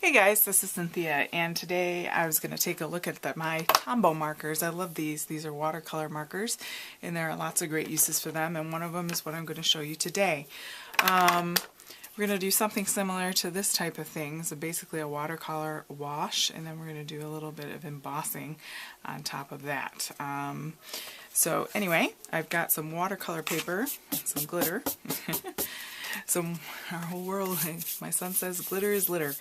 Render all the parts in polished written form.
Hey guys, this is Cynthia, and today I was going to take a look at my Tombow markers. I love these. These are watercolor markers, and there are lots of great uses for them, and one of them is what I'm going to show you today. We're going to do something similar to this type of thing, so basically a watercolor wash, and then we're going to do a little bit of embossing on top of that. So anyway, I've got some watercolor paper, some glitter. Our whole world, my son says glitter is litter.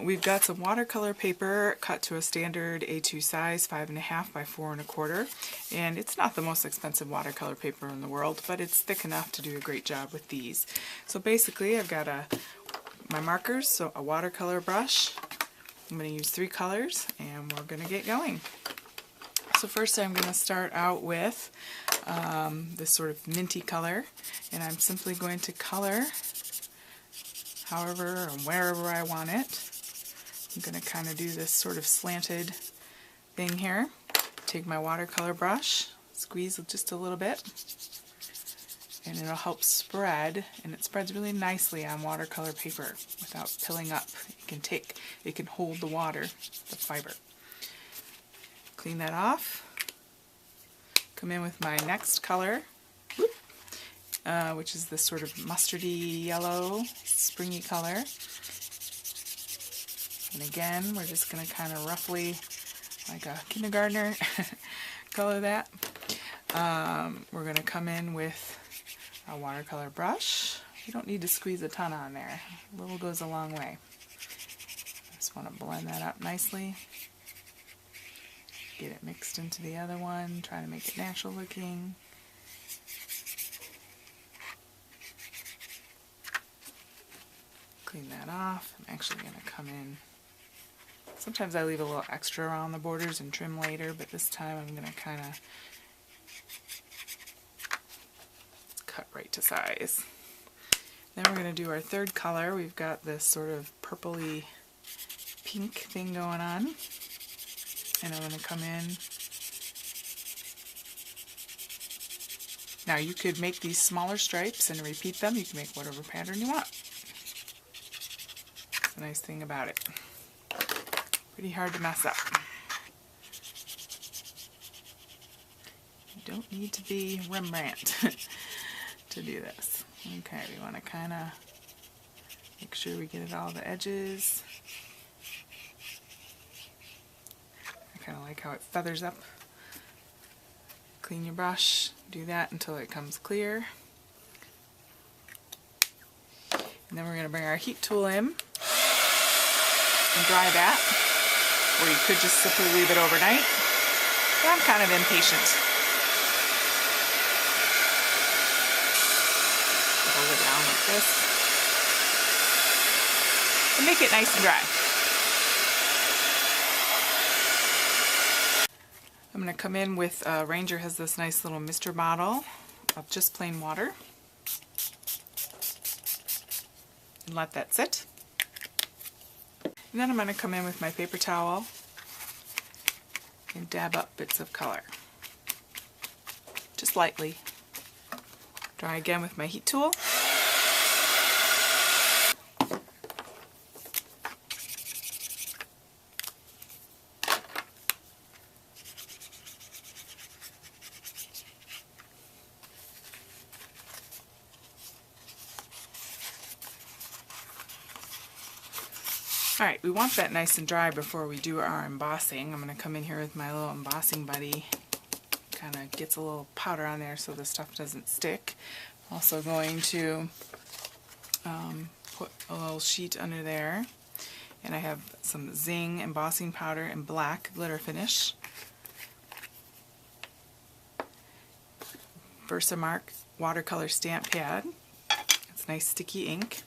We've got some watercolor paper cut to a standard A2 size, 5.5 by 4.25, and it's not the most expensive watercolor paper in the world, but it's thick enough to do a great job with these. So basically I've got my markers, so a watercolor brush. I'm going to use 3 colors, and we're going to get going. So first I'm going to start out with this sort of minty color, and I'm simply going to color however or wherever I want it. I'm going to kind of do this sort of slanted thing here. Take my watercolor brush, squeeze just a little bit, and it'll help spread, and it spreads really nicely on watercolor paper without pilling up. It can hold the water, the fiber. Clean that off. Come in with my next color, which is this sort of mustardy yellow, springy color. And again, we're just going to kind of roughly, like a kindergartner, color that. We're going to come in with a watercolor brush. You don't need to squeeze a ton on there. A little goes a long way. Just want to blend that up nicely. Get it mixed into the other one, try to make it natural looking. Clean that off. I'm actually going to come in. Sometimes I leave a little extra around the borders and trim later, but this time I'm going to kind of cut right to size. Then we're going to do our third color. We've got this sort of purpley pink thing going on. And I'm going to come in. Now you could make these smaller stripes and repeat them. You can make whatever pattern you want. That's the nice thing about it. Pretty hard to mess up. You don't need to be Rembrandt to do this. Okay, we want to kind of make sure we get it all the edges. Kind of like how it feathers up. Clean your brush, do that until it comes clear. And then we're going to bring our heat tool in and dry that, or you could just simply leave it overnight. But I'm kind of impatient. Hold it down like this and make it nice and dry. I'm going to come in with, Ranger has this nice little mister bottle of just plain water, and let that sit. And then I'm going to come in with my paper towel and dab up bits of color, just lightly. Dry again with my heat tool. Alright, we want that nice and dry before we do our embossing. I'm going to come in here with my little embossing buddy. Kind of gets a little powder on there so the stuff doesn't stick. Also going to put a little sheet under there. And I have some Zing embossing powder in black glitter finish. Versamark watercolor stamp pad. It's nice sticky ink.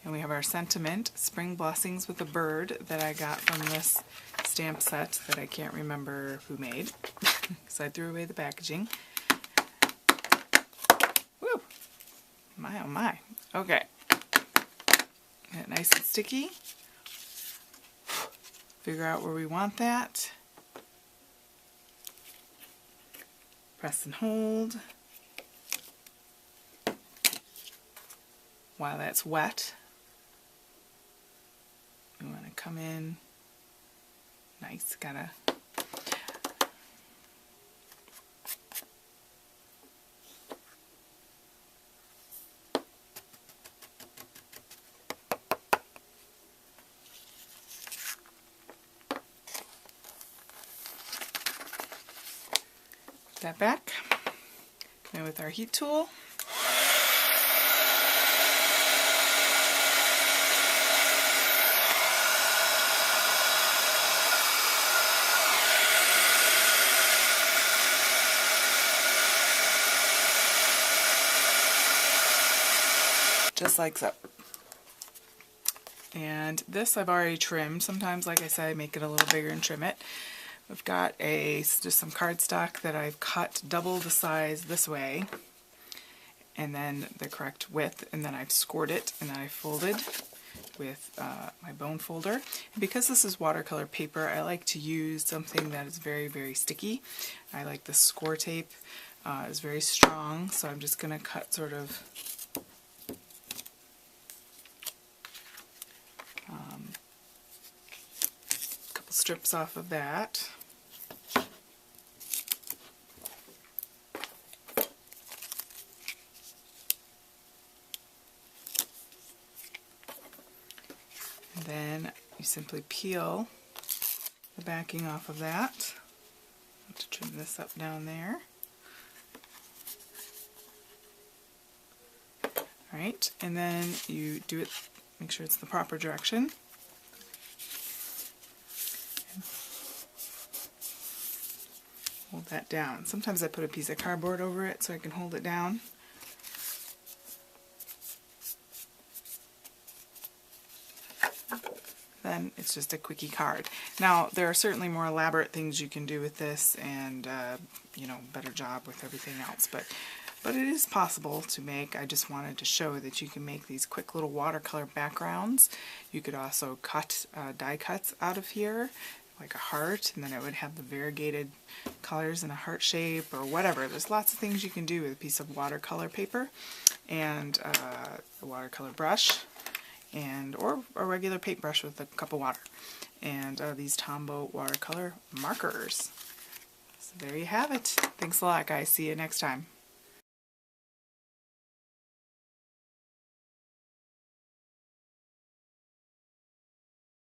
And we have our sentiment, Spring Blessings with a Bird, that I got from this stamp set that I can't remember who made, because I threw away the packaging. Woo! My oh my. Okay. Get it nice and sticky. Figure out where we want that. Press and hold. While that's wet, come in nice, gotta put that back. Come in with our heat tool. Just like so. And this I've already trimmed. Sometimes, like I said, I make it a little bigger and trim it. We've got just some cardstock that I've cut double the size this way, and then the correct width, and then I've scored it, and then I folded with my bone folder. And because this is watercolor paper, I like to use something that is very, very sticky. I like the score tape. It's very strong, so I'm just going to cut sort of a couple strips off of that. And then you simply peel the backing off of that. I have to trim this up down there. Alright, and then you do it, make sure it's the proper direction. And hold that down. Sometimes I put a piece of cardboard over it so I can hold it down. Then it's just a quickie card. Now there are certainly more elaborate things you can do with this, and you know, better job with everything else, but it is possible to make. I just wanted to show that you can make these quick little watercolor backgrounds. You could also cut die cuts out of here, like a heart, and then it would have the variegated colors in a heart shape or whatever. There's lots of things you can do with a piece of watercolor paper and a watercolor brush, and or a regular paintbrush with a cup of water, and these Tombow watercolor markers. So there you have it. Thanks a lot, guys. See you next time.